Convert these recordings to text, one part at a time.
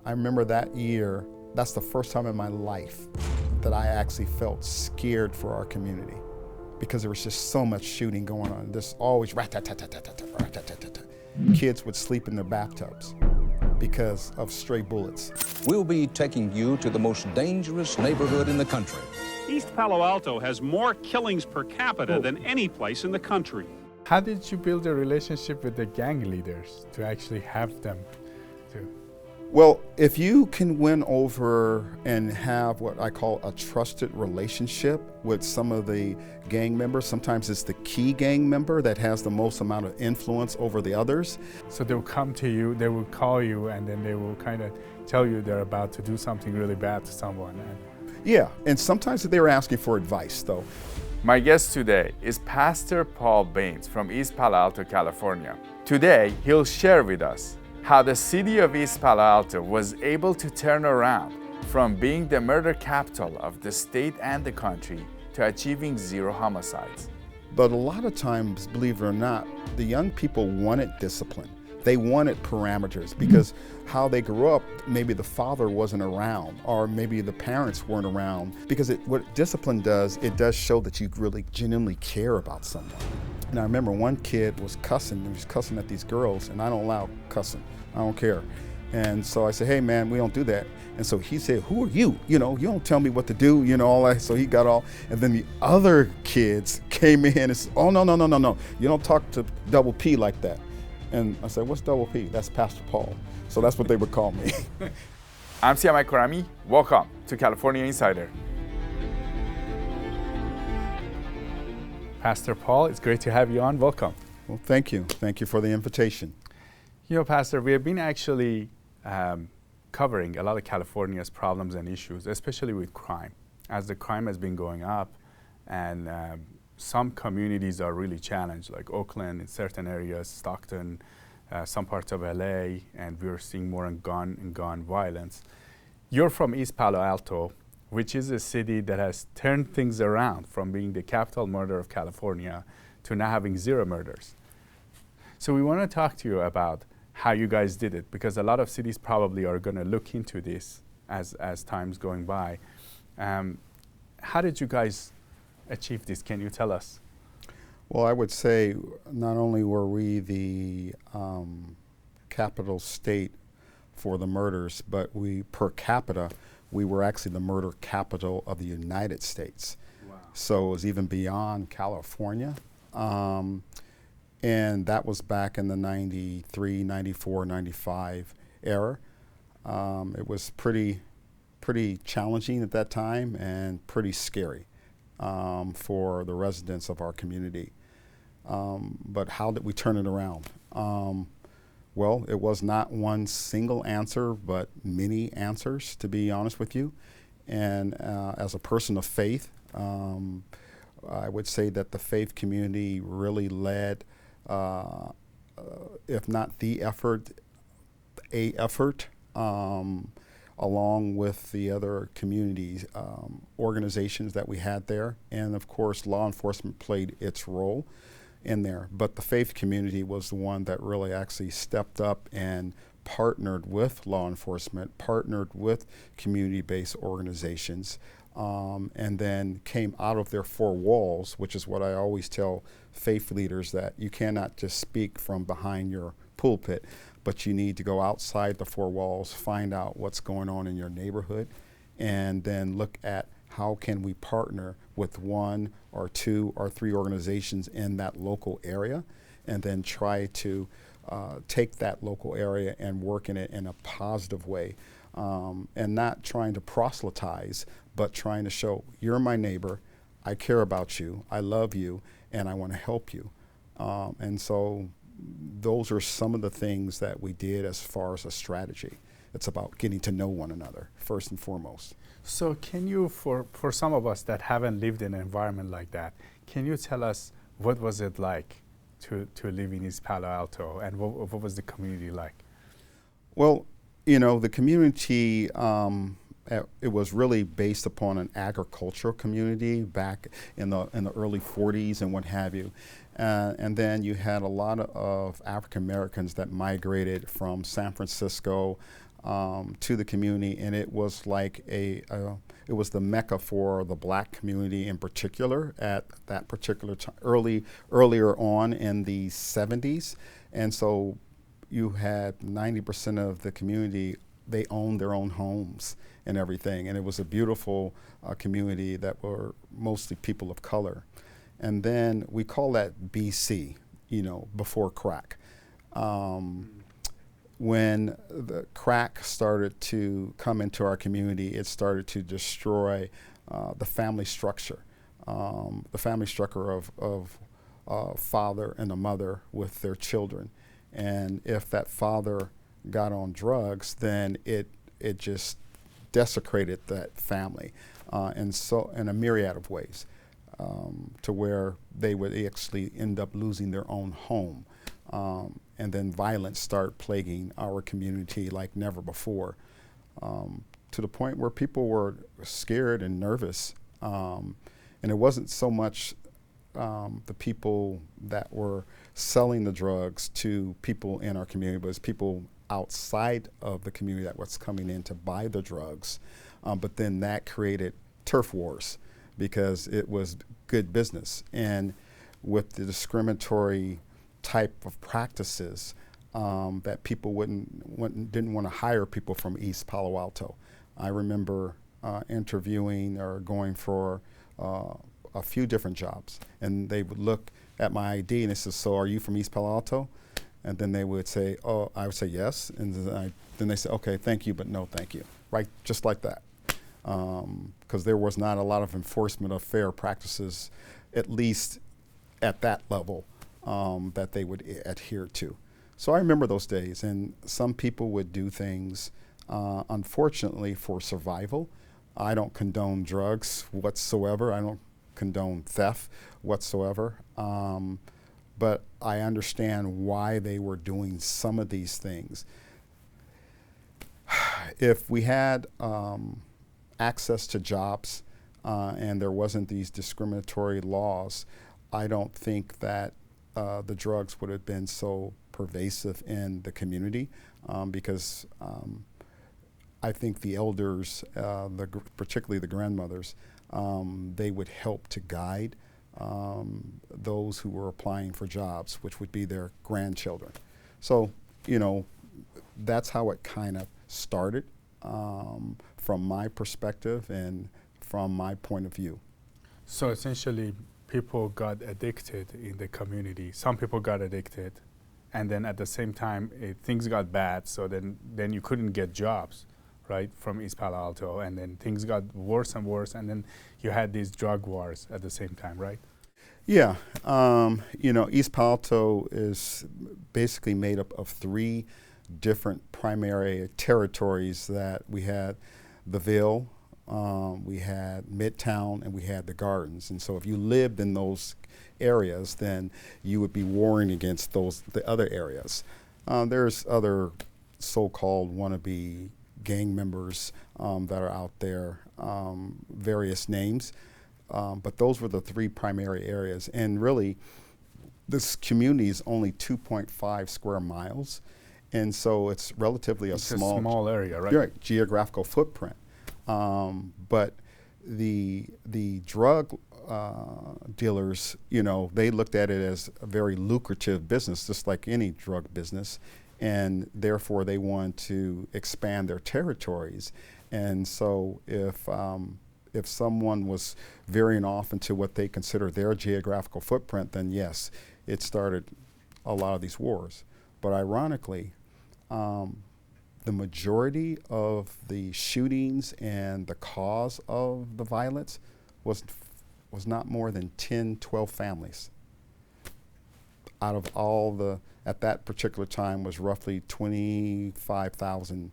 I remember that year, that's the first time in my life that I actually felt scared for our community because there was just so much shooting going on. There's always rat-tat-tat-tat-tat-tat, rat-tat-tat-tat-tat. Kids would sleep in their bathtubs because of stray bullets. We'll be taking you to the most dangerous neighborhood in the country. East Palo Alto has more killings per capita than any place in the country. How did you build a relationship with the gang leaders to actually have them to? Well, if you can win over and have what I call a trusted relationship with some of the gang members, sometimes it's the key gang member that has the most amount of influence over the others. So they will come to you, they will call you, and then they will kind of tell you they're about to do something really bad to someone. Yeah, and sometimes they were asking for advice, though. My guest today is Pastor Paul Bains from East Palo Alto, California. Today, he'll share with us how the city of East Palo Alto was able to turn around from being the murder capital of the state and the country to achieving 0 homicides. But a lot of times, believe it or not, the young people wanted discipline. They wanted parameters because how they grew up, maybe the father wasn't around or maybe the parents weren't around. Because what discipline does, it does show that you really genuinely care about someone. And I remember one kid was cussing, he was cussing at these girls, and I don't allow cussing, I don't care. And so I said, hey man, we don't do that. And so he said, who are you? You don't tell me what to do, all that. So he got all, and then the other kids came in and said, oh, no, you don't talk to Double P like that. And I said, what's Double P? That's Pastor Paul. So that's what they would call me. I'm Siyamak. Welcome to California Insider. Pastor Paul, it's great to have you on. Welcome. Well, thank you. Thank you for the invitation. Pastor, we have been actually covering a lot of California's problems and issues, especially with crime, as the crime has been going up, and some communities are really challenged, like Oakland in certain areas, Stockton, some parts of LA, and we're seeing more on gun violence. You're from East Palo Alto, which is a city that has turned things around from being the capital murder of California to now having 0 murders. So we want to talk to you about how you guys did it, because a lot of cities probably are going to look into this as time's going by. How did you guys achieve this? Can you tell us? Well, I would say not only were we the capital state for the murders, but per capita, we were actually the murder capital of the United States. Wow. So it was even beyond California. And that was back in the 93, 94, 95 era. It was pretty challenging at that time and pretty scary for the residents of our community. But how did we turn it around? Well, it was not one single answer, but many answers, to be honest with you. And as a person of faith, I would say that the faith community really led, if not the effort, along with the other communities, organizations that we had there. And of course, law enforcement played its role in there, but the faith community was the one that really actually stepped up and partnered with law enforcement, partnered with community-based organizations, and then came out of their 4 walls, which is what I always tell faith leaders, that you cannot just speak from behind your pulpit, but you need to go outside the 4 walls, find out what's going on in your neighborhood, and then look at how can we partner with 1 or 2 or 3 organizations in that local area, and then try to take that local area and work in it in a positive way, and not trying to proselytize, but trying to show, you're my neighbor, I care about you, I love you, and I want to help you. And so those are some of the things that we did as far as a strategy. It's about getting to know one another, first and foremost. So can you, for some of us that haven't lived in an environment like that, can you tell us what was it like to live in East Palo Alto, and what was the community like? Well, the community, it was really based upon an agricultural community back in the early 40s and what have you. And then you had a lot of African Americans that migrated from San Francisco, to the community, and it was like it was the mecca for the black community in particular at that particular time, earlier on in the 70s. And so you had 90% of the community, they owned their own homes and everything. And it was a beautiful community that were mostly people of color. And then we call that BC, before crack. When the crack started to come into our community, it started to destroy the family structure of father and a mother with their children. And if that father got on drugs, then it just desecrated that family, and so in a myriad of ways, to where they would actually end up losing their own home. And then violence started plaguing our community like never before, to the point where people were scared and nervous. And it wasn't so much the people that were selling the drugs to people in our community, but it's people outside of the community that was coming in to buy the drugs. But then that created turf wars because it was good business. And with the discriminatory type of practices, that people didn't want to hire people from East Palo Alto. I remember interviewing or going for a few different jobs, and they would look at my ID and they said, "So are you from East Palo Alto?" And then they would say, "Oh," I would say yes, and then they say, "Okay, thank you, but no thank you," right, just like that, because there was not a lot of enforcement of fair practices, at least at that level, that they would adhere to. So I remember those days, and some people would do things, unfortunately, for survival. I don't condone drugs whatsoever. I don't condone theft whatsoever. But I understand why they were doing some of these things. If we had access to jobs and there wasn't these discriminatory laws, I don't think that the drugs would have been so pervasive in the community, because I think the elders, particularly the grandmothers, they would help to guide those who were applying for jobs, which would be their grandchildren. So, that's how it kind of started, from my perspective and from my point of view. So essentially, people got addicted in the community. Some people got addicted, and then at the same time, things got bad, so then you couldn't get jobs, right, from East Palo Alto, and then things got worse and worse, and then you had these drug wars at the same time, right? Yeah, East Palo Alto is basically made up of 3 different primary territories that we had: the Ville, we had Midtown, and we had the Gardens. And so if you lived in those areas, then you would be warring against the other areas. There's other so-called wannabe gang members that are out there, various names, but those were the 3 primary areas. And really, this community is only 2.5 square miles, and so it's relatively it's a small area, right? Right, geographical footprint. But the drug dealers, they looked at it as a very lucrative business, just like any drug business, and therefore they wanted to expand their territories. And so if someone was veering off into what they consider their geographical footprint, then yes, it started a lot of these wars. But ironically, the majority of the shootings and the cause of the violence was not more than 10, 12 families. Out of all at that particular time was roughly 25,000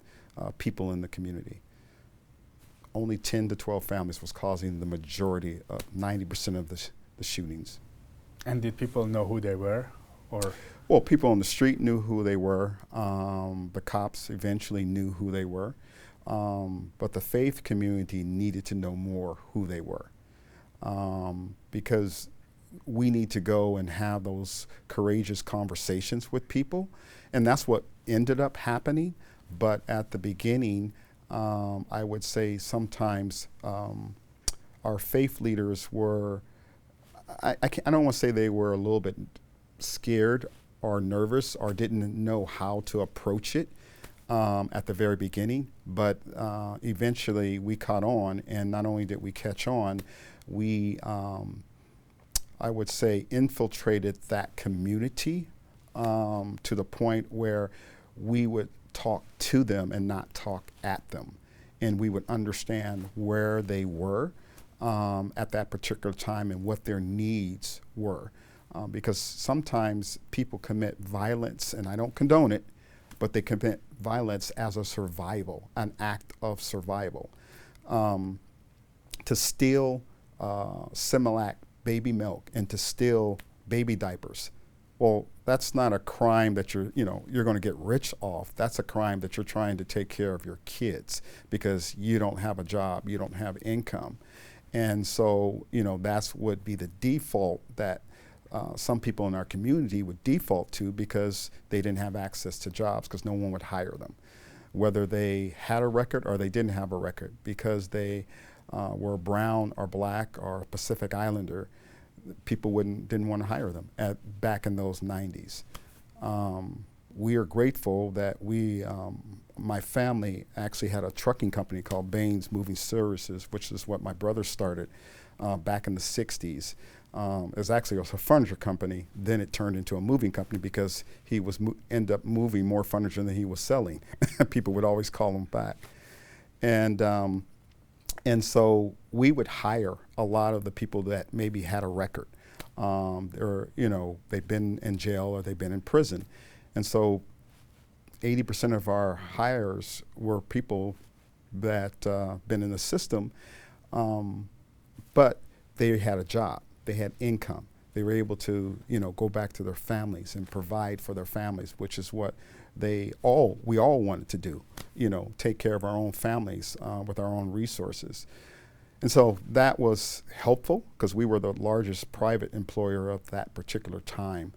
people in the community. Only 10 to 12 families was causing the majority of 90% of the shootings. And did people know who they were, or? Well, people on the street knew who they were. The cops eventually knew who they were. But the faith community needed to know more who they were, because we need to go and have those courageous conversations with people. And that's what ended up happening. But at the beginning, I would say sometimes our faith leaders were, I don't want to say they were a little bit scared or nervous or didn't know how to approach it at the very beginning, but eventually we caught on, and not only did we catch on, we, I would say, infiltrated that community to the point where we would talk to them and not talk at them, and we would understand where they were at that particular time and what their needs were. Because sometimes people commit violence, and I don't condone it, but they commit violence as a survival, an act of survival. To steal Siyamak baby milk and to steal baby diapers, well, that's not a crime that you're going to get rich off. That's a crime that you're trying to take care of your kids because you don't have a job, you don't have income. And so, that's would be the default that some people in our community would default to because they didn't have access to jobs because no one would hire them, whether they had a record or they didn't have a record, because they were brown or black or Pacific Islander. People didn't want to hire them back in those 90s. We are grateful that my family actually had a trucking company called Bains Moving Services, which is what my brother started back in the 60s. It was actually a furniture company. Then it turned into a moving company because he was end up moving more furniture than he was selling. People would always call him back. And so we would hire a lot of the people that maybe had a record. Or, they've been in jail or they've been in prison. And so 80% of our hires were people that been in the system, but they had a job, they had income. They were able to, go back to their families and provide for their families, which is what we all wanted to do, take care of our own families with our own resources. And so that was helpful because we were the largest private employer of that particular time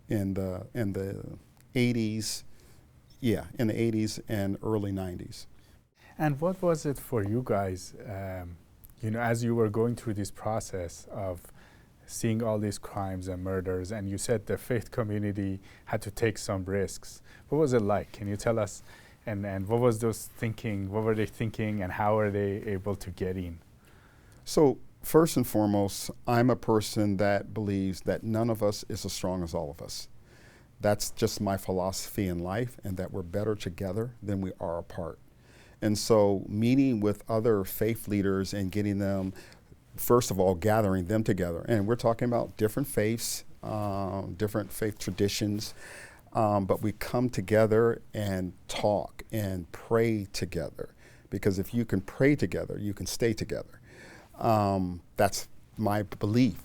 in the 80s, in the 80s and early 90s. And what was it for you guys, as you were going through this process of seeing all these crimes and murders, and you said the faith community had to take some risks. What was it like? Can you tell us? And what was those thinking? What were they thinking, and how are they able to get in? So first and foremost, I'm a person that believes that none of us is as strong as all of us. That's just my philosophy in life, and that we're better together than we are apart. And so meeting with other faith leaders and getting them, first of all, gathering them together. And we're talking about different faiths, different faith traditions, but we come together and talk and pray together. Because if you can pray together, you can stay together. That's my belief.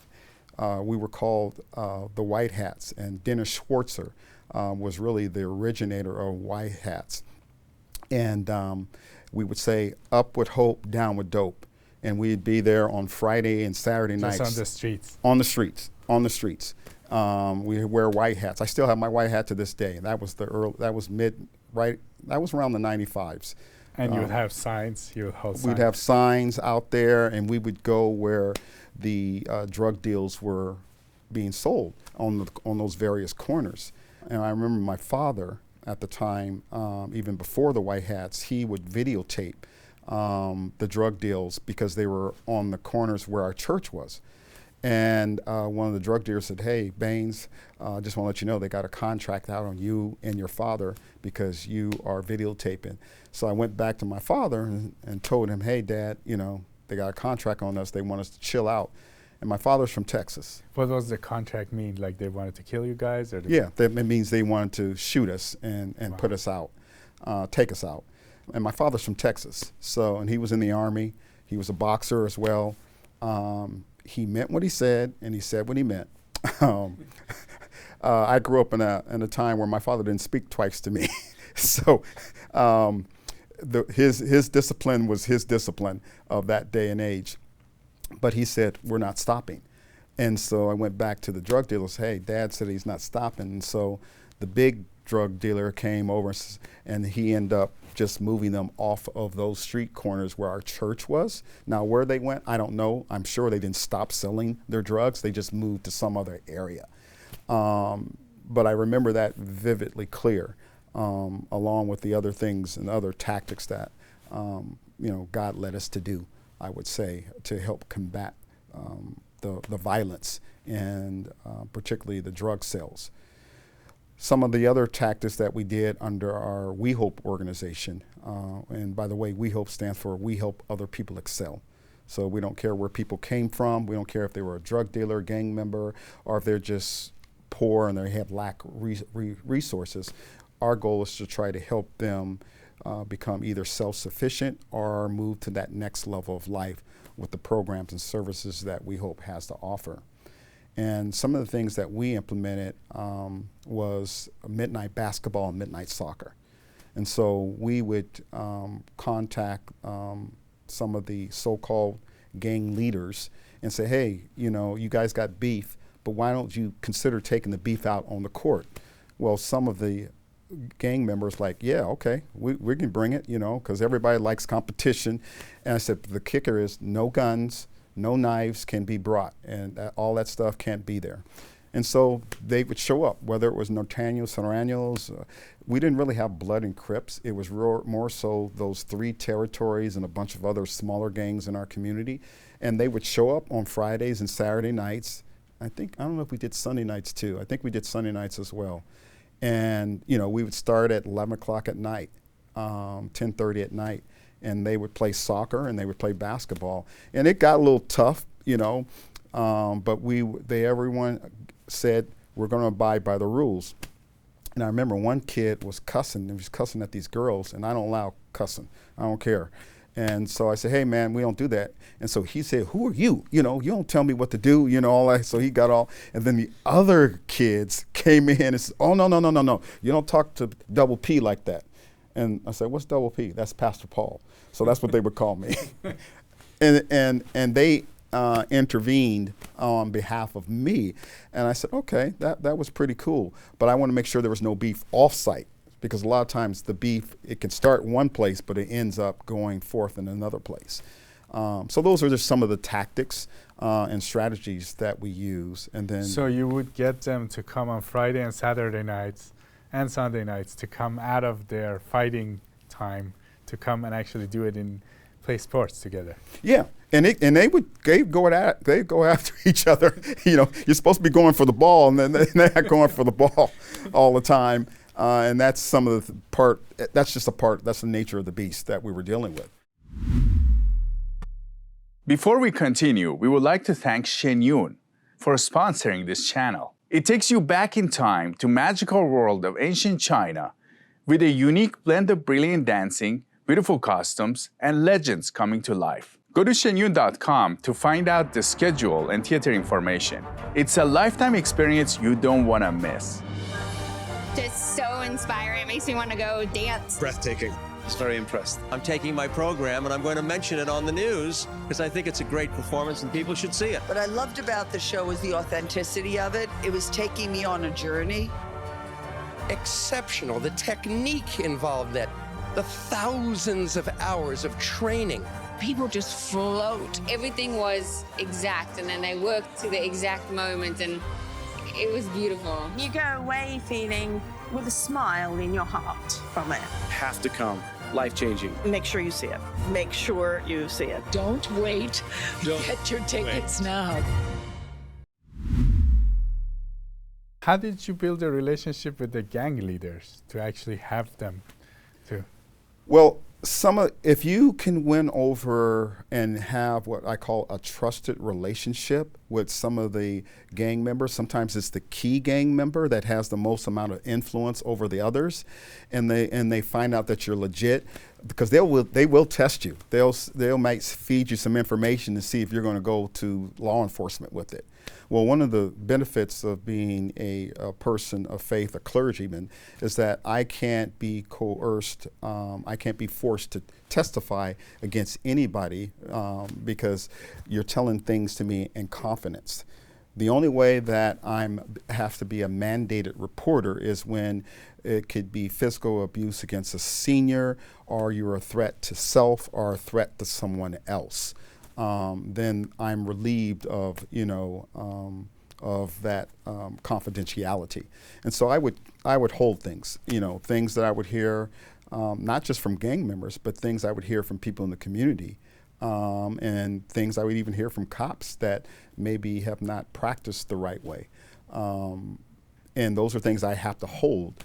We were called the White Hats, and Dennis Schwartzer was really the originator of White Hats. And we would say, up with hope, down with dope. And we'd be there on Friday and Saturday nights. Just on the streets? On the streets. We wear white hats. I still have my white hat to this day. That was that was around the 95s. And you would have signs, you would hold signs? We'd have signs out there, and we would go where the drug deals were being sold on those various corners. And I remember my father at the time, even before the white hats, he would videotape the drug deals because they were on the corners where our church was. And one of the drug dealers said, "Hey, Baines, just want to let you know they got a contract out on you and your father because you are videotaping." So I went back to my father and told him, "Hey, Dad, they got a contract on us. They want us to chill out." And my father's from Texas. What does the contract mean? Like they wanted to kill you guys? Or Yeah, it means they wanted to shoot us and wow. Put us out, take us out. And my father's from Texas, and he was in the Army. He was a boxer as well. He meant what he said, and he said what he meant. I grew up in a time where my father didn't speak twice to me. So his discipline was his discipline of that day and age. But he said, "We're not stopping." And so I went back to the drug dealers. "Hey, Dad said he's not stopping." And so the big drug dealer came over and he ended up just moving them off of those street corners where our church was. Now, where they went, I don't know. I'm sure they didn't stop selling their drugs. They just moved to some other area. But I remember that vividly clear, along with the other things and other tactics that, God led us to do, I would say, to help combat the violence and particularly the drug sales. Some of the other tactics that we did under our We Hope organization, and by the way, We Hope stands for We Help Other People Excel. So we don't care where people came from. We don't care if they were a drug dealer, gang member, or if they're just poor and they have lack resources. Our goal is to try to help them become either self-sufficient or move to that next level of life with the programs and services that We Hope has to offer. And some of the things that we implemented was midnight basketball and midnight soccer. And so we would contact some of the so-called gang leaders and say, hey, you guys got beef, but why don't you consider taking the beef out on the court? Well, some of the gang members like, yeah, okay, we can bring it, because everybody likes competition. And I said, the kicker is no guns, no knives can be brought, and all that stuff can't be there. And so they would show up, whether it was Norteños, Serranos. We didn't really have blood and Crips. It was more so those 3 territories and a bunch of other smaller gangs in our community. And they would show up on Fridays and Saturday nights. I don't know if we did Sunday nights too. I think we did Sunday nights as well. And, we would start at 11 o'clock at night, 10:30 at night. And they would play soccer and they would play basketball. And it got a little tough, but everyone said, we're going to abide by the rules. And I remember one kid was cussing. He was cussing at these girls, and I don't allow cussing. I don't care. And so I said, hey, man, we don't do that. And so he said, who are you? You don't tell me what to do, all that. So he got all, and then the other kids came in and said, oh, no. You don't talk to Double P like that. And I said, what's Double P? That's Pastor Paul. So that's what they would call me. and they intervened on behalf of me. And I said, okay, that was pretty cool. But I want to make sure there was no beef off-site, because a lot of times the beef, it can start one place, but it ends up going forth in another place. So those are just some of the tactics and strategies that we use. And then, so you would get them to come on Friday and Saturday nights and Sunday nights to come out of their fighting time to come and actually do it in play sports together. Yeah, and they go after each other. You're supposed to be going for the ball, and then they're not going for the ball all the time. And that's some of the part. That's just a part. That's the nature of the beast that we were dealing with. Before we continue, we would like to thank Shenyun for sponsoring this channel. It takes you back in time to magical world of ancient China with a unique blend of brilliant dancing, beautiful costumes, and legends coming to life. Go to shenyun.com to find out the schedule and theater information. It's a lifetime experience you don't want to miss. Just so inspiring. It makes me want to go dance. Breathtaking. I was very impressed. I'm taking my program and I'm going to mention it on the news because I think it's a great performance and people should see it. What I loved about the show was the authenticity of it. It was taking me on a journey. Exceptional. The technique involved, that the thousands of hours of training. People just float. Everything was exact, and then they worked to the exact moment, and it was beautiful. You go away feeling with a smile in your heart from it. Have to come. Life-changing. Make sure you see it. Make sure you see it. Don't wait. Get your tickets now. How did you build a relationship with the gang leaders to actually have them to? Well, if you can win over and have what I call a trusted relationship with some of the gang members, sometimes it's the key gang member that has the most amount of influence over the others, and they find out that you're legit, because they will test you. They might feed you some information to see if you're going to go to law enforcement with it. Well, one of the benefits of being a person of faith, a clergyman, is that I can't be coerced, I can't be forced to testify against anybody because you're telling things to me in confidence. The only way that have to be a mandated reporter is when it could be physical abuse against a senior, or you're a threat to self or a threat to someone else. Then I'm relieved of, of that confidentiality. And so I would hold things, things that I would hear, not just from gang members, but things I would hear from people in the community, and things I would even hear from cops that maybe have not practiced the right way. And those are things I have to hold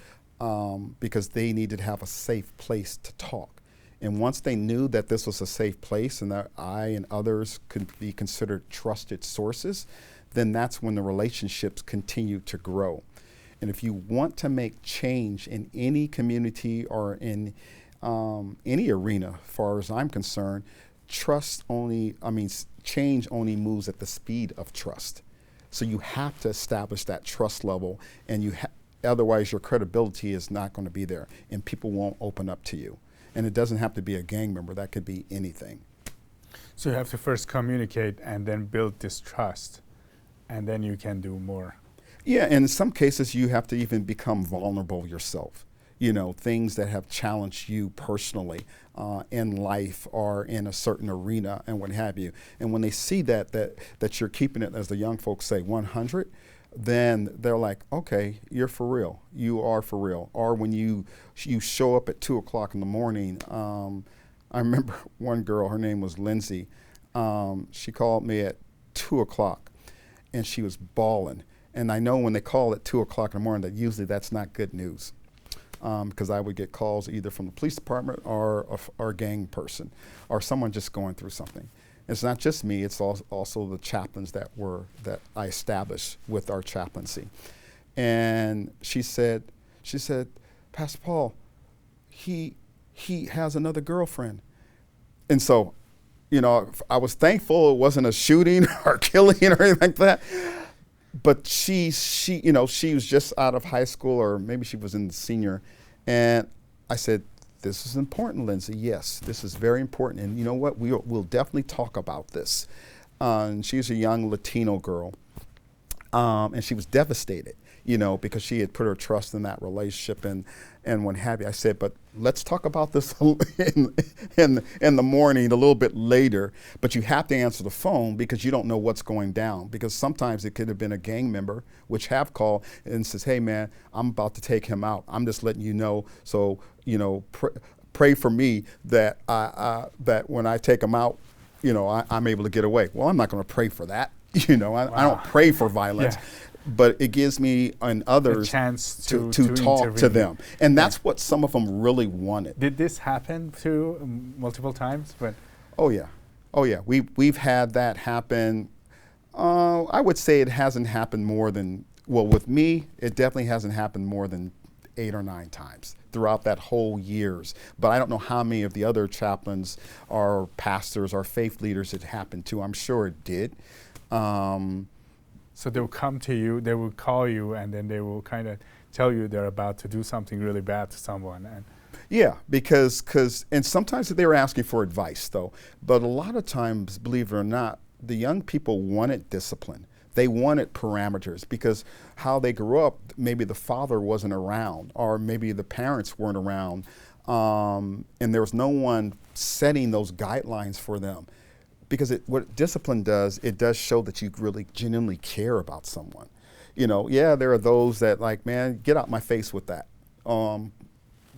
because they needed to have a safe place to talk. And once they knew that this was a safe place and that I and others could be considered trusted sources, then that's when the relationships continue to grow. And if you want to make change in any community or in any arena, as far as I'm concerned, change only moves at the speed of trust. So you have to establish that trust level, and otherwise your credibility is not going to be there, and people won't open up to you. And it doesn't have to be a gang member, that could be anything. So you have to first communicate and then build this trust, and then you can do more. Yeah, and in some cases you have to even become vulnerable yourself. Things that have challenged you personally in life or in a certain arena and what have you. And when they see that you're keeping it, as the young folks say, 100, then they're like, okay, you're for real. You are for real. Or when you show up at 2 o'clock in the morning, I remember one girl, her name was Lindsay. She called me at 2 o'clock and she was bawling. And I know when they call at 2 o'clock in the morning that usually that's not good news. Because I would get calls either from the police department or a gang person or someone just going through something. It's not just me, it's also the chaplains that I established with our chaplaincy. And she said, Pastor Paul, he has another girlfriend. And so, I was thankful it wasn't a shooting or killing or anything like that. But she was just out of high school, or maybe she was in the senior. And I said, this is important, Lindsay. Yes, this is very important. And you know what? We'll definitely talk about this. And she's a young Latino girl. And she was devastated, because she had put her trust in that relationship and what have you. I said, but let's talk about this in the morning, a little bit later. But you have to answer the phone because you don't know what's going down. Because sometimes it could have been a gang member, which have called and says, hey man, I'm about to take him out. I'm just letting you know. So, pray for me that that when I take him out, I'm able to get away. Well, I'm not going to pray for that. I don't pray for violence. Yeah. But it gives me and others a chance to talk intervene. to them. And that's what some of them really wanted. Did this happen to multiple times? Oh yeah. We've had that happen. I would say it hasn't happened more than, with me, it definitely hasn't happened more than 8 or 9 times throughout that whole years. But I don't know how many of the other chaplains or pastors or faith leaders it happened to. I'm sure it did. So they will come to you, they will call you, and then they will kind of tell you they're about to do something really bad to someone. Yeah, because and sometimes they were asking for advice though, but a lot of times, believe it or not, the young people wanted discipline. They wanted parameters because how they grew up, maybe the father wasn't around or maybe the parents weren't around, and there was no one setting those guidelines for them. Because what discipline does, it does show that you really genuinely care about someone. There are those that like, man, get out my face with that.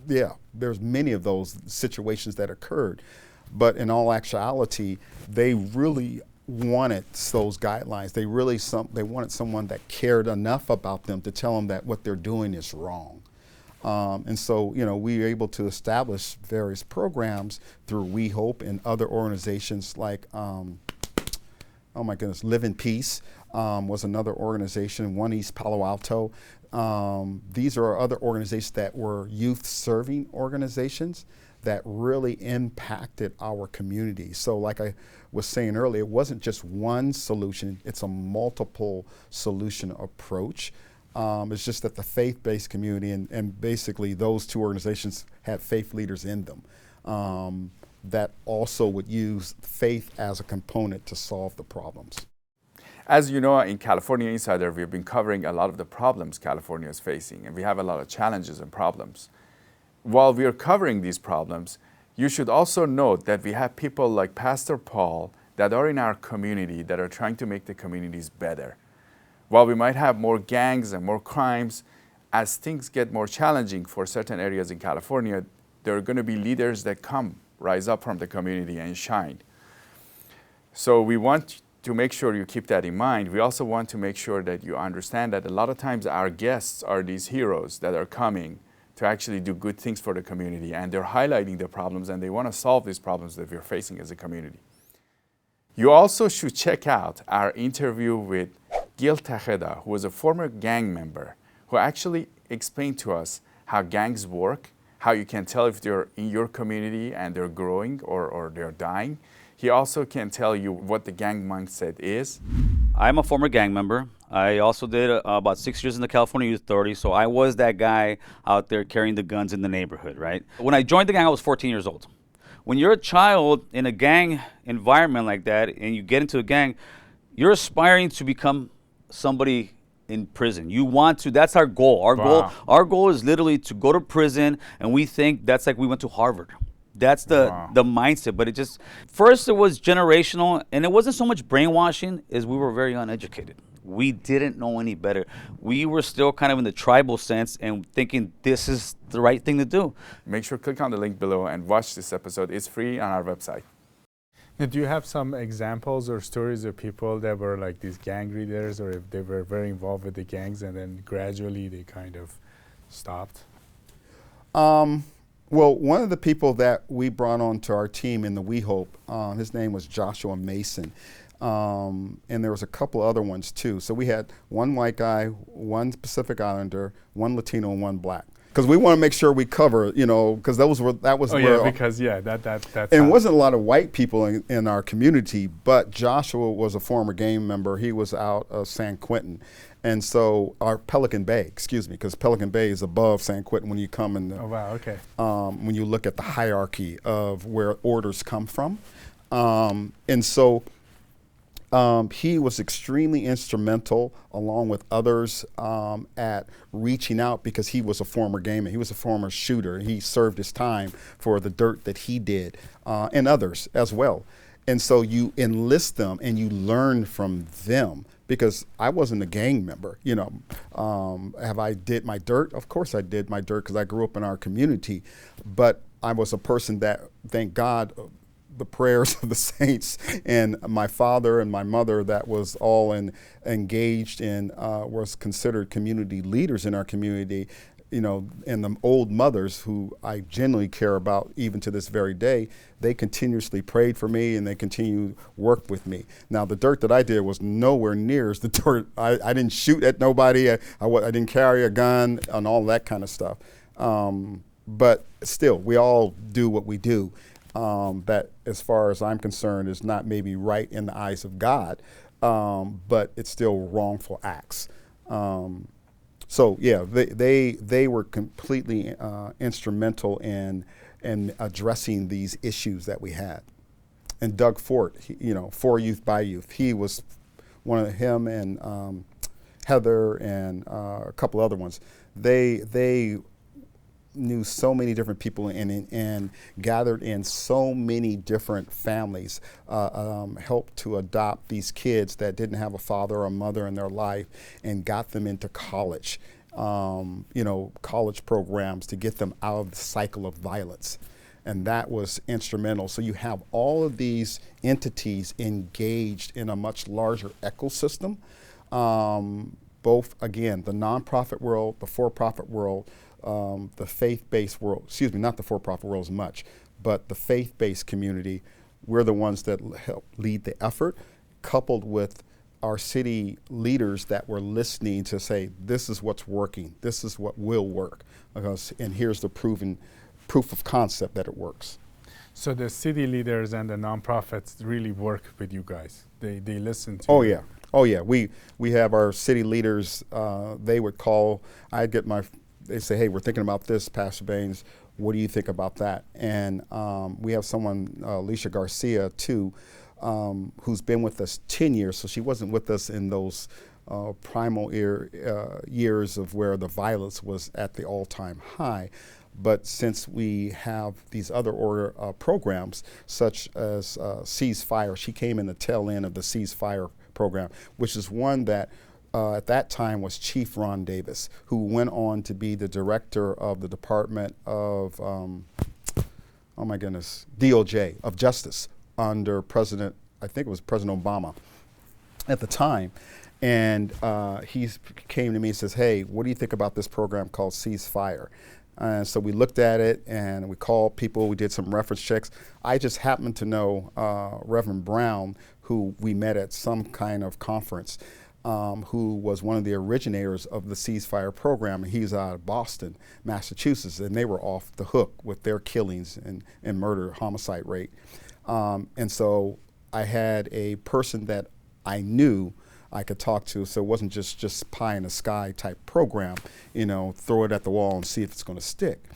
There's many of those situations that occurred. But in all actuality, they really wanted those guidelines. They wanted someone that cared enough about them to tell them that what they're doing is wrong. And so, we were able to establish various programs through We Hope and other organizations like, Live in Peace was another organization, one East Palo Alto. These are other organizations that were youth serving organizations that really impacted our community. So like I was saying earlier, it wasn't just one solution, it's a multiple solution approach. It's just that the faith-based community and basically those two organizations had faith leaders in them that also would use faith as a component to solve the problems. As you know, in California Insider, we've been covering a lot of the problems California is facing, and we have a lot of challenges and problems. While we are covering these problems, you should also note that we have people like Pastor Paul that are in our community that are trying to make the communities better. While we might have more gangs and more crimes, as things get more challenging for certain areas in California, there are going to be leaders that rise up from the community and shine. So we want to make sure you keep that in mind. We also want to make sure that you understand that a lot of times our guests are these heroes that are coming to actually do good things for the community, and they're highlighting the problems and they want to solve these problems that we're facing as a community. You also should check out our interview with Gil Tejeda, who was a former gang member, who actually explained to us how gangs work, how you can tell if they're in your community and they're growing or they're dying. He also can tell you what the gang mindset is. I'm a former gang member. I also did about 6 years in the California Youth Authority, so I was that guy out there carrying the guns in the neighborhood, right? When I joined the gang, I was 14 years old. When you're a child in a gang environment like that and you get into a gang, you're aspiring to become somebody in prison. You want to, that's our goal. Our goal is literally to go to prison, and we think that's like we went to Harvard. That's the mindset. But it just, first it was generational, and it wasn't so much brainwashing as we were very uneducated. We didn't know any better. We were still kind of in the tribal sense and thinking this is the right thing to do. Make sure to click on the link below and watch this episode. It's free on our website. Now, do you have some examples or stories of people that were like these gang leaders, or if they were very involved with the gangs and then gradually they kind of stopped? Well, one of the people that we brought onto our team in the We Hope, his name was Joshua Mason. And there was a couple other ones too. So we had one white guy, one Pacific Islander, one Latino, and one black. Because we want to make sure we cover, because that was where. That's. And it wasn't a lot of white people in our community, but Joshua was a former gang member. He was out of San Quentin, and so our Pelican Bay, because Pelican Bay is above San Quentin when you come in. Oh wow, okay. When you look at the hierarchy of where orders come from, and so. He was extremely instrumental, along with others, at reaching out, because he was a former gamer. He was a former shooter. He served his time for the dirt that he did, and others as well. And so you enlist them and you learn from them, because I wasn't a gang member. Have I did my dirt? Of course I did my dirt, because I grew up in our community. But I was a person that, thank God, the prayers of the saints and my father and my mother that was all engaged in, was considered community leaders in our community, and the old mothers who I genuinely care about even to this very day. They continuously prayed for me and they continue work with me. Now the dirt that I did was nowhere near as the dirt. I didn't shoot at nobody. I didn't carry a gun and all that kind of stuff. But still, we all do what we do. That, as far as I'm concerned, is not maybe right in the eyes of God, but it's still wrongful acts. So yeah, they were completely instrumental in addressing these issues that we had. And Doug Fort, For Youth by Youth, he was one of him and Heather and a couple other ones. They knew so many different people and gathered in so many different families, helped to adopt these kids that didn't have a father or a mother in their life, and got them into college, college programs to get them out of the cycle of violence. And that was instrumental. So you have all of these entities engaged in a much larger ecosystem, both, again, the nonprofit world, the for-profit world, the faith-based world, not the for-profit world as much, but the faith-based community. We're the ones that help lead the effort, coupled with our city leaders that were listening to say, this is what's working, this is what will work, and here's the proof of concept that it works. So the city leaders and the nonprofits really work with you guys. They listen to you. Oh yeah. We have our city leaders, they would call, they say, hey, we're thinking about this, Pastor Baines. What do you think about that? And we have someone, Alicia Garcia, too, who's been with us 10 years, so she wasn't with us in those primal years of where the violence was at the all-time high. But since we have these other programs, such as ceasefire, she came in the tail end of the ceasefire program, which is one that at that time was Chief Ron Davis, who went on to be the director of the Department of, DOJ, of Justice under President, I think it was President Obama at the time. And he came to me and says, hey, what do you think about this program called ceasefire? And so we looked at it and we called people, we did some reference checks. I just happened to know Reverend Brown, who we met at some kind of conference, who was one of the originators of the ceasefire program. And he's out of Boston, Massachusetts, and they were off the hook with their killings and murder, homicide rate. And so I had a person that I knew I could talk to, so it wasn't just pie in the sky type program, throw it at the wall and see if it's going to stick.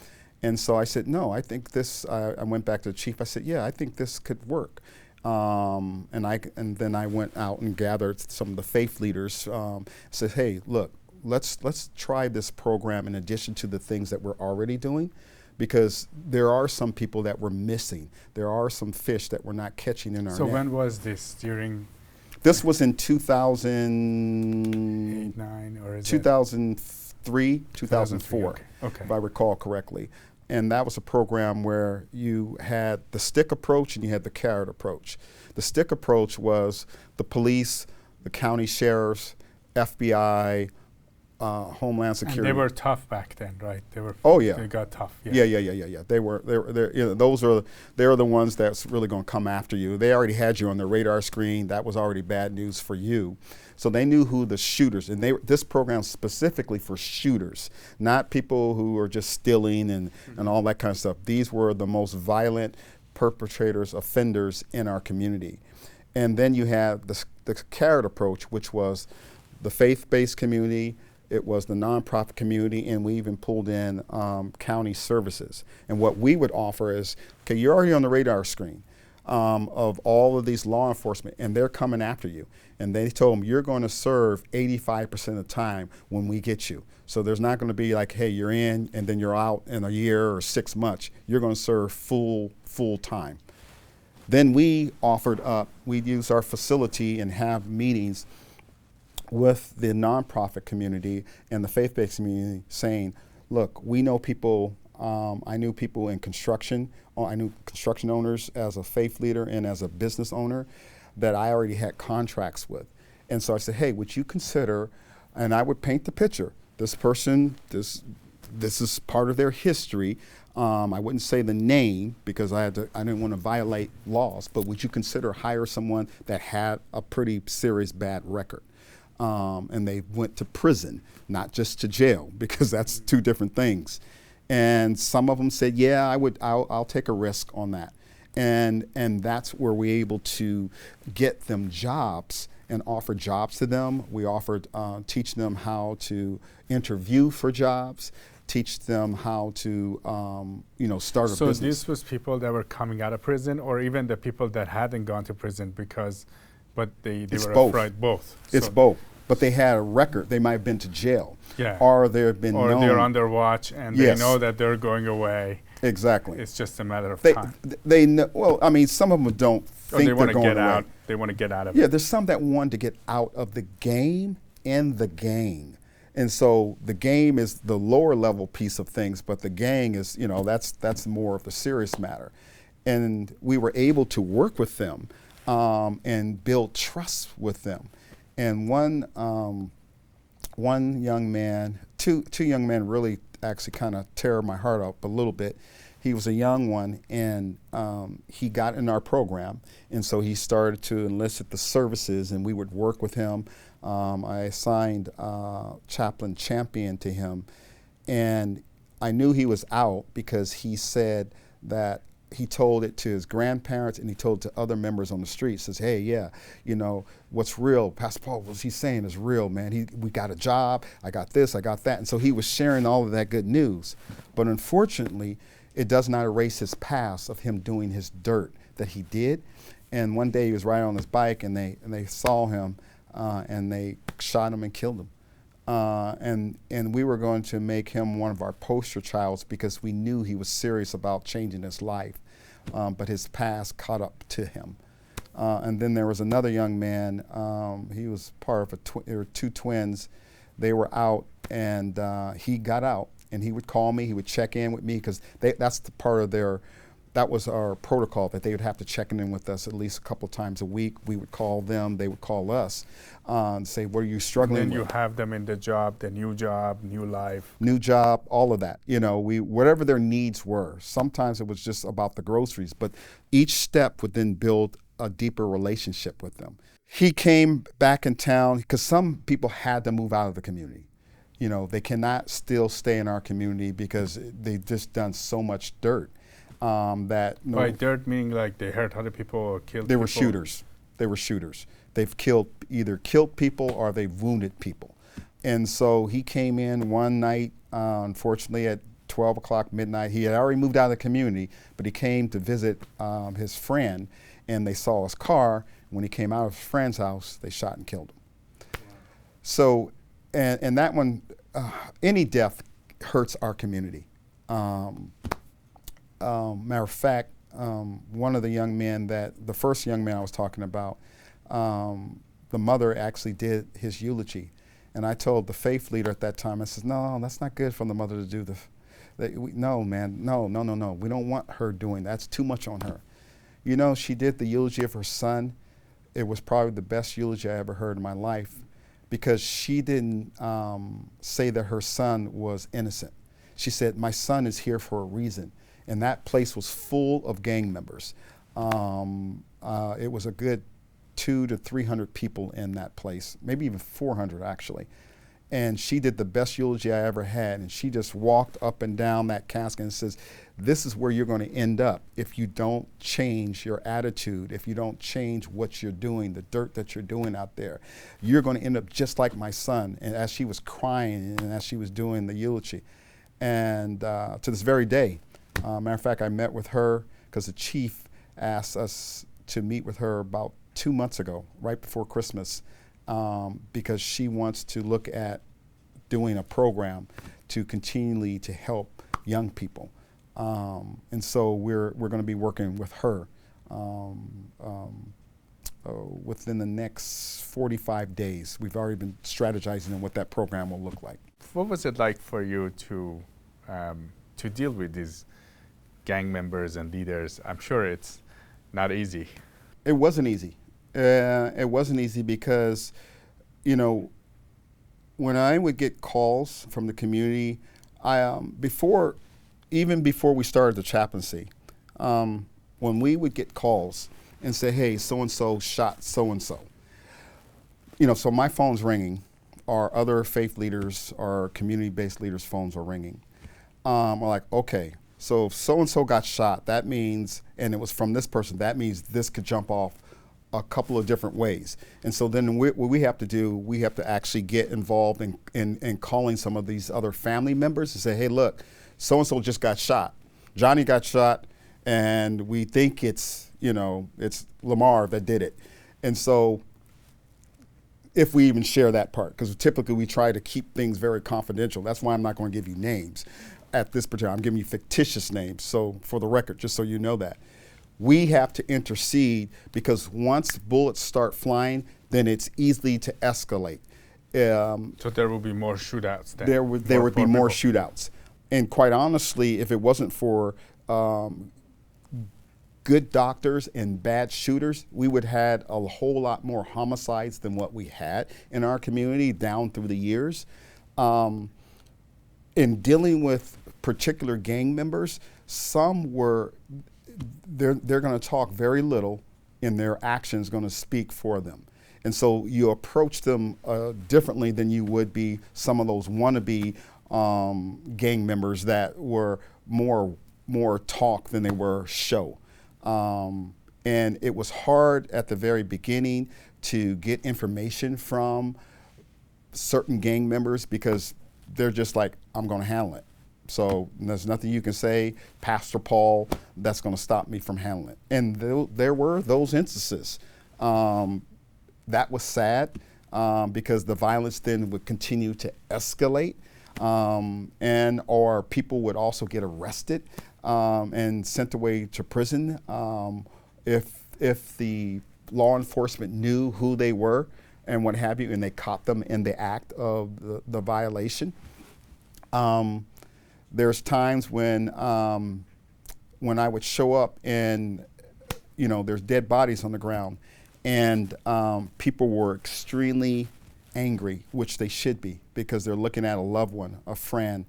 And so I said, no, I think this, I went back to the chief, I said, yeah, I think this could work. And then I went out and gathered some of the faith leaders, said, hey, look, let's try this program in addition to the things that we're already doing, because there are some people that we're missing. There are some fish that we're not catching in our net. So when was this? During? This was in 2003, 2004, okay. If I recall correctly. And that was a program where you had the stick approach and you had the carrot approach. The stick approach was the police, the county sheriffs, FBI, Homeland Security. And they were tough back then, right? They were. Oh yeah. They got tough. Yeah. They were. They're the ones that's really going to come after you. They already had you on their radar screen. That was already bad news for you. So they knew who the shooters, and this program specifically for shooters, not people who are just stealing and all that kind of stuff. These were the most violent perpetrators, offenders in our community. And then you have the carrot approach, which was the faith-based community. It was the nonprofit community, and we even pulled in county services. And what we would offer is, okay, you're already on the radar screen of all of these law enforcement, and they're coming after you. And they told them, you're going to serve 85% of the time when we get you. So there's not going to be like, hey, you're in, and then you're out in a year or 6 months. You're going to serve full time. Then we offered up, we'd use our facility and have meetings with the nonprofit community and the faith-based community saying, look, we know people, I knew people in construction, I knew construction owners as a faith leader and as a business owner that I already had contracts with. And so I said, hey, would you consider, and I would paint the picture, this person, this is part of their history. I wouldn't say the name because I didn't want to violate laws, but would you consider hire someone that had a pretty serious bad record? And they went to prison, not just to jail, because that's two different things. And some of them said, yeah, I'll take a risk on that. And that's where we're able to get them jobs and offer jobs to them. We offered, teach them how to interview for jobs, teach them how to, start a business. So this was people that were coming out of prison, or even the people that hadn't gone to prison but they were afraid, both. It's both. But they had a record. They might have been to jail. Yeah. Or they've been known. Or they're under watch and they know that they're going away. Exactly. It's just a matter of time. They know, well, I mean, some of them don't think they want they're to going get away. out. They want to get out of it. Yeah, there's some that want to get out of the game and the gang. And so the game is the lower level piece of things, but the gang is, that's more of the serious matter. And we were able to work with them and build trust with them. And one young man, two young men really actually kind of tear my heart up a little bit. He was a young one, and he got in our program, and so he started to enlist the services, and we would work with him. I assigned chaplain champion to him, and I knew he was out because he said that he told it to his grandparents and he told it to other members on the street. Says, hey, yeah, what's real, Pastor Paul, what he's saying is real, man. We got a job, I got this, I got that. And so he was sharing all of that good news. But unfortunately, it does not erase his past of him doing his dirt that he did. And one day he was riding on his bike, and they saw him, and they shot him and killed him. And we were going to make him one of our poster childs because we knew he was serious about changing his life, but his past caught up to him. And then there was another young man. He was part of there were two twins. They were out, and he got out, and he would call me. He would check in with me because that's the part of that was our protocol, that they would have to check in with us at least a couple of times a week. We would call them, they would call us, and say, what are you struggling with? And then you have them in the job, new life. New job, all of that. Whatever their needs were. Sometimes it was just about the groceries, but each step would then build a deeper relationship with them. He came back in town because some people had to move out of the community. They cannot still stay in our community because they've just done so much dirt. By dirt meaning like they hurt other people or killed people? They were shooters. They were shooters. They've either killed people or they've wounded people. And so he came in one night, unfortunately at 12 o'clock midnight. He had already moved out of the community, but he came to visit his friend, and they saw his car. When he came out of his friend's house, they shot and killed him. Wow. So, and that one, any death hurts our community. Matter of fact, one of the young men the first young man I was talking about, the mother actually did his eulogy. And I told the faith leader at that time, I said, no, that's not good for the mother to do. No, man, no. We don't want her doing that. That's too much on her. She did the eulogy of her son. It was probably the best eulogy I ever heard in my life, because she didn't say that her son was innocent. She said, my son is here for a reason. And that place was full of gang members. It was a good 200 to 300 people in that place, maybe even 400 actually. And she did the best eulogy I ever had. And she just walked up and down that casket and says, this is where you're going to end up if you don't change your attitude, if you don't change what you're doing, the dirt that you're doing out there. You're going to end up just like my son. And as she was crying and as she was doing the eulogy. And to this very day, matter of fact, I met with her because the chief asked us to meet with her about 2 months ago, right before Christmas, because she wants to look at doing a program to continually to help young people. And so we're going to be working with her within the next 45 days. We've already been strategizing on what that program will look like. What was it like for you to deal with these gang members and leaders? I'm sure it's not easy. It wasn't easy. It wasn't easy because, when I would get calls from the community, even before we started the chaplaincy, when we would get calls and say, hey, so-and-so shot so-and-so, so my phone's ringing, or other faith leaders or community-based leaders' phones are ringing. We're like, okay, so if so-and-so got shot, that means, and it was from this person, that means this could jump off a couple of different ways. And so then what we have to do, we have to actually get involved in calling some of these other family members to say, hey, look, so-and-so just got shot. Johnny got shot, and we think it's Lamar that did it. And so if we even share that part, because typically we try to keep things very confidential. That's why I'm not going to give you names at this particular. I'm giving you fictitious names, so for the record, just so you know that. We have to intercede, because once bullets start flying, then it's easy to escalate. So there will be more shootouts then? There would be more shootouts. And quite honestly, if it wasn't for good doctors and bad shooters, we would have had a whole lot more homicides than what we had in our community down through the years. In dealing with particular gang members, some were, they're going to talk very little, and their actions going to speak for them. And so you approach them differently than you would be some of those wannabe gang members that were more talk than they were show. And it was hard at the very beginning to get information from certain gang members, because they're just like, I'm going to handle it. So there's nothing you can say, Pastor Paul, that's going to stop me from handling it. And there were those instances. That was sad because the violence then would continue to escalate, and or people would also get arrested and sent away to prison if the law enforcement knew who they were and what have you, and they caught them in the act of the violation. There's times when I would show up and, there's dead bodies on the ground, and people were extremely angry, which they should be, because they're looking at a loved one, a friend,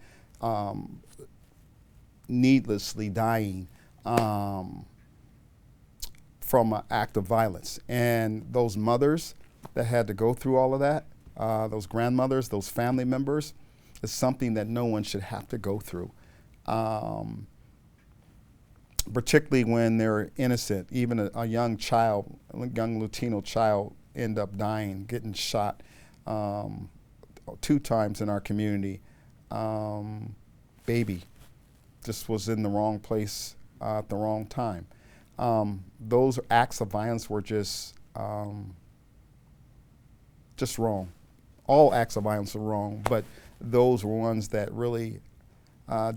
needlessly dying from an act of violence. And those mothers that had to go through all of that, those grandmothers, those family members, is something that no one should have to go through. Particularly when they're innocent. Even a young child, a young Latino child, end up dying, getting shot 2 times in our community. Baby just was in the wrong place at the wrong time. Those acts of violence were just wrong. All acts of violence are wrong, but those were ones that really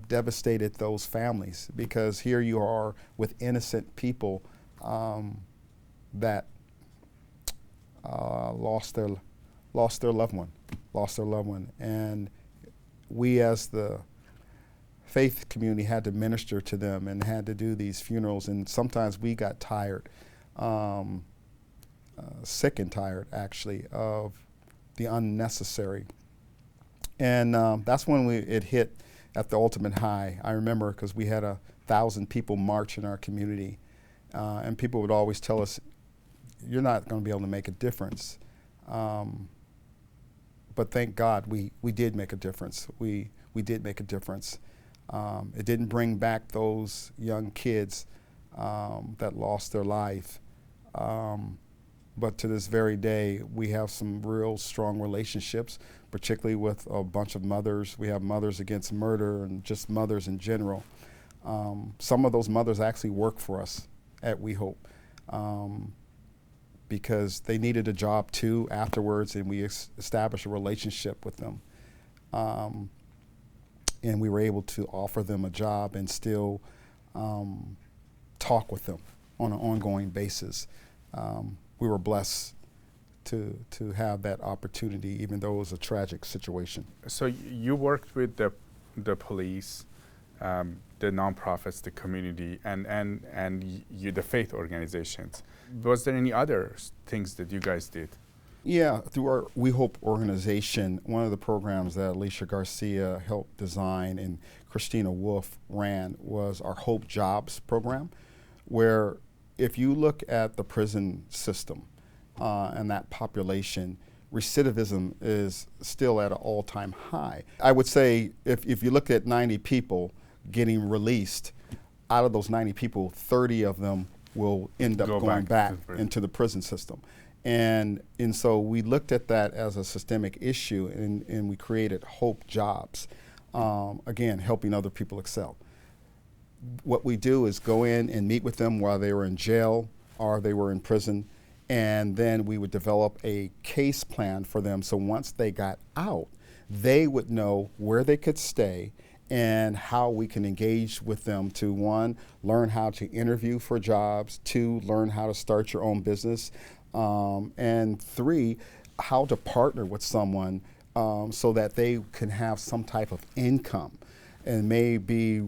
devastated those families, because here you are with innocent people that lost their loved one, and we as the faith community had to minister to them and had to do these funerals, and sometimes we got tired, sick and tired actually, of the unnecessary. And that's when it hit at the ultimate high. I remember, because we had 1,000 people march in our community, and people would always tell us, you're not going to be able to make a difference. But thank God we did make a difference. We did make a difference. It didn't bring back those young kids that lost their life. But to this very day, we have some real strong relationships, particularly with a bunch of mothers. We have Mothers Against Murder and just mothers in general. Some of those mothers actually work for us at We Hope, because they needed a job too afterwards, and we established a relationship with them. And we were able to offer them a job and still talk with them on an ongoing basis. We were blessed to have that opportunity, even though it was a tragic situation. So you worked with the police, the nonprofits, the community, and the faith organizations. Was there any other things that you guys did? Yeah, through our We Hope organization, one of the programs that Alicia Garcia helped design and Christina Wolf ran was our Hope Jobs program, where if you look at the prison system and that population, recidivism is still at an all-time high. I would say if you look at 90 people getting released, out of those 90 people, 30 of them will end up going back into the prison system. And so we looked at that as a systemic issue, and we created Hope Jobs, again, helping other people excel. What we do is go in and meet with them while they were in jail or they were in prison, and then we would develop a case plan for them, so once they got out, they would know where they could stay and how we can engage with them to, 1, learn how to interview for jobs, 2, learn how to start your own business, and 3, how to partner with someone so that they can have some type of income and maybe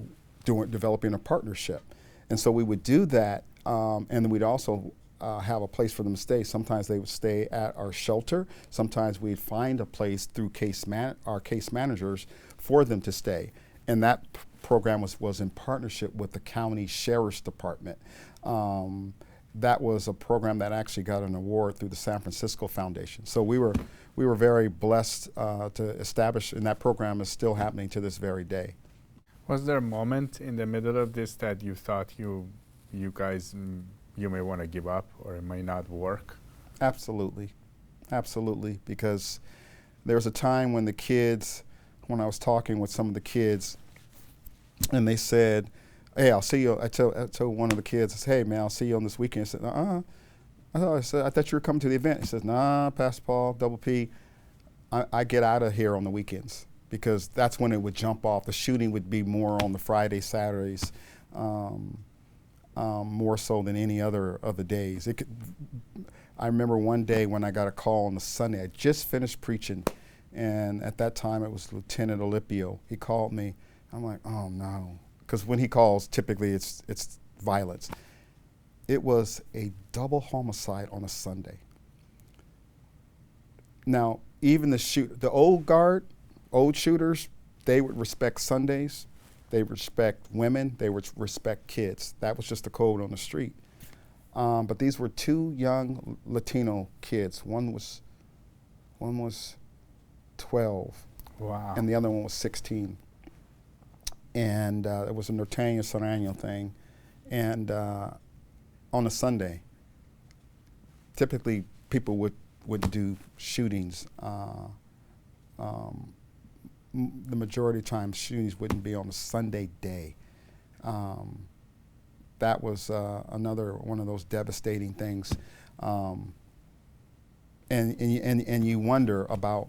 developing a partnership. And so we would do that, and then we'd also have a place for them to stay. Sometimes they would stay at our shelter. Sometimes we'd find a place through our case managers for them to stay. And that program was in partnership with the county sheriff's department. That was a program that actually got an award through the San Francisco Foundation. So we were very blessed to establish, and that program is still happening to this very day. Was there a moment in the middle of this that you thought you guys you may want to give up, or it may not work? Absolutely, because there was a time when I was talking with some of the kids, and they said, "Hey, I'll see you." I told one of the kids, I said, "Hey, man, I'll see you on this weekend." He said, I thought you were coming to the event. He says, "Nah, Pastor Paul, Double P, I get out of here on the weekends because that's when it would jump off. The shooting would be more on the Fridays, Saturdays, more so than any other of the days." I remember one day when I got a call on the Sunday. I just finished preaching, and at that time it was Lieutenant Olipio. He called me. I'm like, oh no, because when he calls, typically it's violence. It was a double homicide on a Sunday. Now, even the old guard, old shooters, they would respect Sundays, they would respect women, they would respect kids. That was just the code on the street. But these were two young Latino kids. One was 12, wow, and the other one was 16. And it was a Norteño Serrano thing. And on a Sunday, typically people would do shootings. The majority of times, shootings wouldn't be on a Sunday day. That was another one of those devastating things. And you wonder about,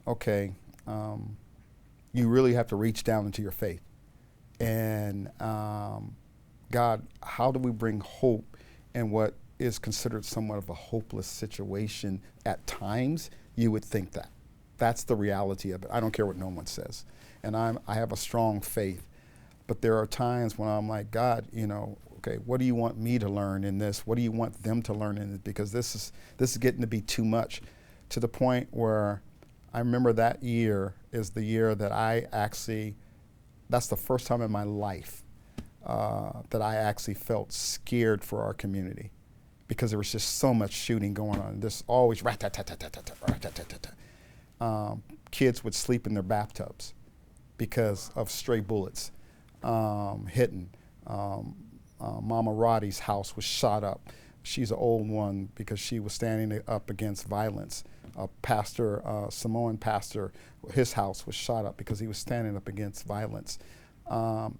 okay, you really have to reach down into your faith. And God, how do we bring hope in what is considered somewhat of a hopeless situation at times? You would think that. That's the reality of it. I don't care what no one says. And I have a strong faith. But there are times when I'm like, God, okay, what do you want me to learn in this? What do you want them to learn in it? Because this is getting to be too much, to the point where I remember that year is the year that that's the first time in my life that I actually felt scared for our community, because there was just so much shooting going on. There's always kids would sleep in their bathtubs because of stray bullets hitting. Mama Roddy's house was shot up. She's an old one because she was standing up against violence. Samoan pastor, his house was shot up because he was standing up against violence.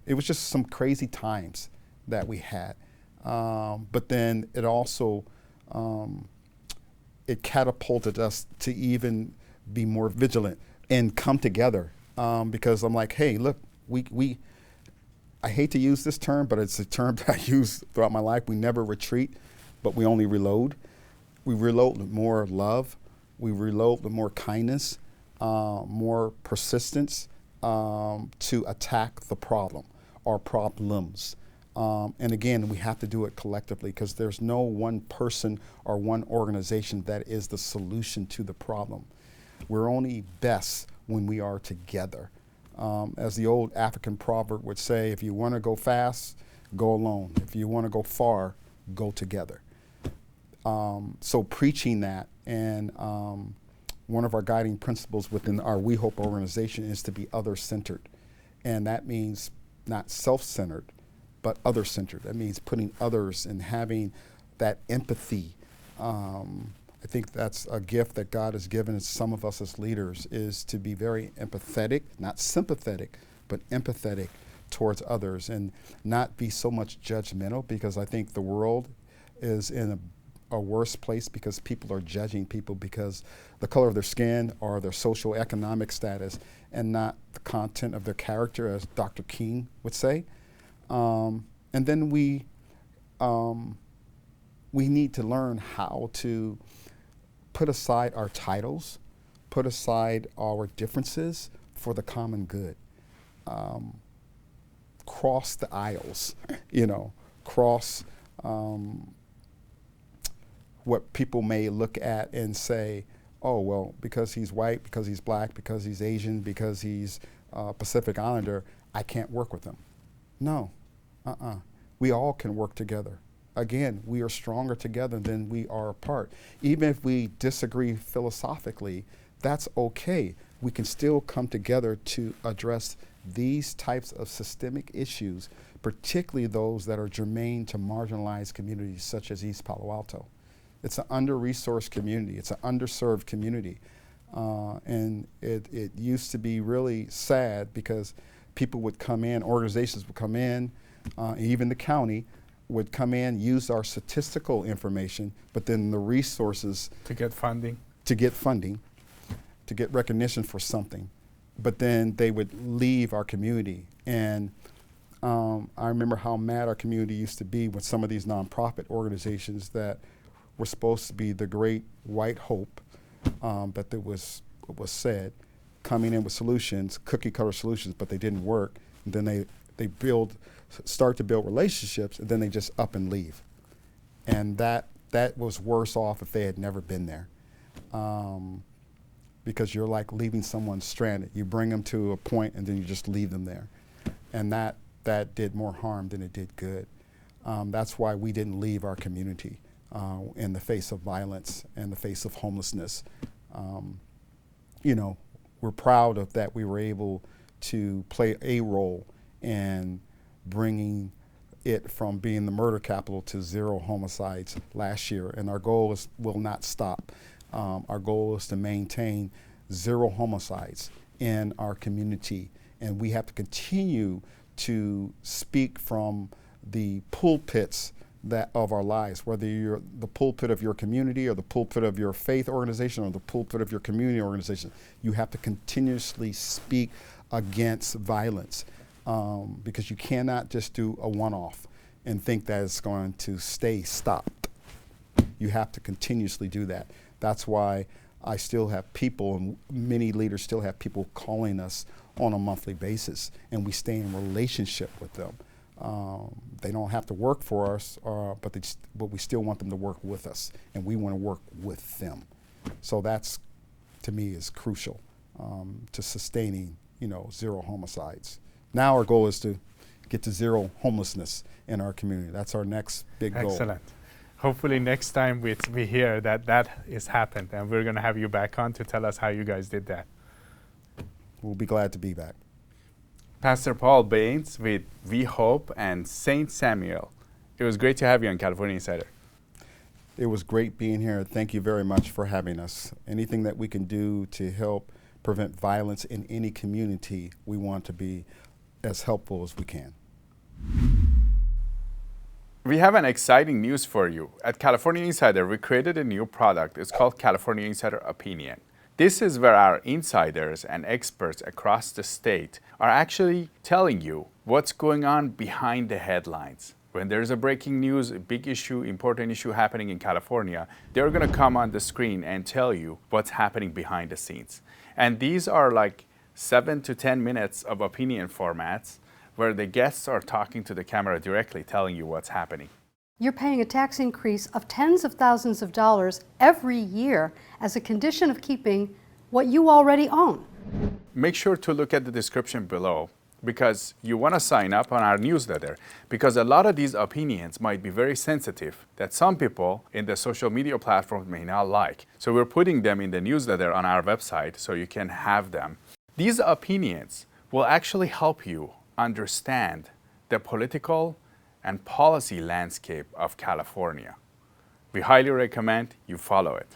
It was just some crazy times that we had. But then it also, it catapulted us to even be more vigilant and come together. Because I'm like, hey, look, I hate to use this term, but it's a term that I use throughout my life. We never retreat, but we only reload. We reload with more love. We reload with more kindness, more persistence to attack the problem or problems. And again, we have to do it collectively, because there's no one person or one organization that is the solution to the problem. We're only best when we are together. As the old African proverb would say, if you want to go fast, go alone. If you want to go far, go together. So preaching that, and one of our guiding principles within our We Hope organization is to be other-centered. And that means not self-centered, but other-centered. That means putting others and having that empathy. I think that's a gift that God has given some of us as leaders, is to be very empathetic, not sympathetic, but empathetic towards others, and not be so much judgmental, because I think the world is in a worse place because people are judging people because the color of their skin or their social economic status, and not the content of their character, as Dr. King would say. And then we need to learn how to put aside our titles, put aside our differences for the common good. Cross the aisles, cross what people may look at and say, oh, well, because he's white, because he's black, because he's Asian, because he's Pacific Islander, I can't work with him. No, we all can work together. Again, we are stronger together than we are apart. Even if we disagree philosophically, that's okay. We can still come together to address these types of systemic issues, particularly those that are germane to marginalized communities such as East Palo Alto. It's an under-resourced community. It's an underserved community. And it used to be really sad because people would come in, organizations would come in, even the county would come in, use our statistical information, but then the resources to get funding, to get recognition for something. But then they would leave our community. And I remember how mad our community used to be with some of these nonprofit organizations that were supposed to be the great white hope, that there was said, coming in with solutions, cookie cutter solutions, but they didn't work. And then they start to build relationships, and then they just up and leave. And that was worse off if they had never been there. Because you're like leaving someone stranded. You bring them to a point and then you just leave them there. And that did more harm than it did good. That's why we didn't leave our community in the face of violence, in the face of homelessness. You know, we're proud of that we were able to play a role in bringing it from being the murder capital to 0 homicides last year. And our goal will not stop. Our goal is to maintain 0 homicides in our community, and we have to continue to speak from the pulpits of our lives, whether you're the pulpit of your community or the pulpit of your faith organization or the pulpit of your community organization. You have to continuously speak against violence, because you cannot just do a one-off and think that it's going to stay stopped. You have to continuously do that. That's why I still have people, and many leaders still have people calling us on a monthly basis, and we stay in relationship with them. They don't have to work for us, but we still want them to work with us, and we want to work with them. So that's, to me, is crucial to sustaining, 0 homicides. Now our goal is to get to 0 homelessness in our community. That's our next big goal. Excellent. Hopefully next time we hear that has happened, and we're going to have you back on to tell us how you guys did that. We'll be glad to be back. Pastor Paul Bains with We Hope and St. Samuel. It was great to have you on California Insider. It was great being here. Thank you very much for having us. Anything that we can do to help prevent violence in any community, we want to be as helpful as we can. We have an exciting news for you. At California Insider, we created a new product. It's called California Insider Opinion. This is where our insiders and experts across the state are actually telling you what's going on behind the headlines. When there's a breaking news, a big issue, important issue happening in California, they're going to come on the screen and tell you what's happening behind the scenes. And these are like 7 to 10 minutes of opinion formats where the guests are talking to the camera directly, telling you what's happening. You're paying a tax increase of tens of thousands of dollars every year as a condition of keeping what you already own. Make sure to look at the description below, because you want to sign up on our newsletter, because a lot of these opinions might be very sensitive that some people in the social media platforms may not like. So we're putting them in the newsletter on our website so you can have them. These opinions will actually help you understand the political and policy landscape of California. We highly recommend you follow it.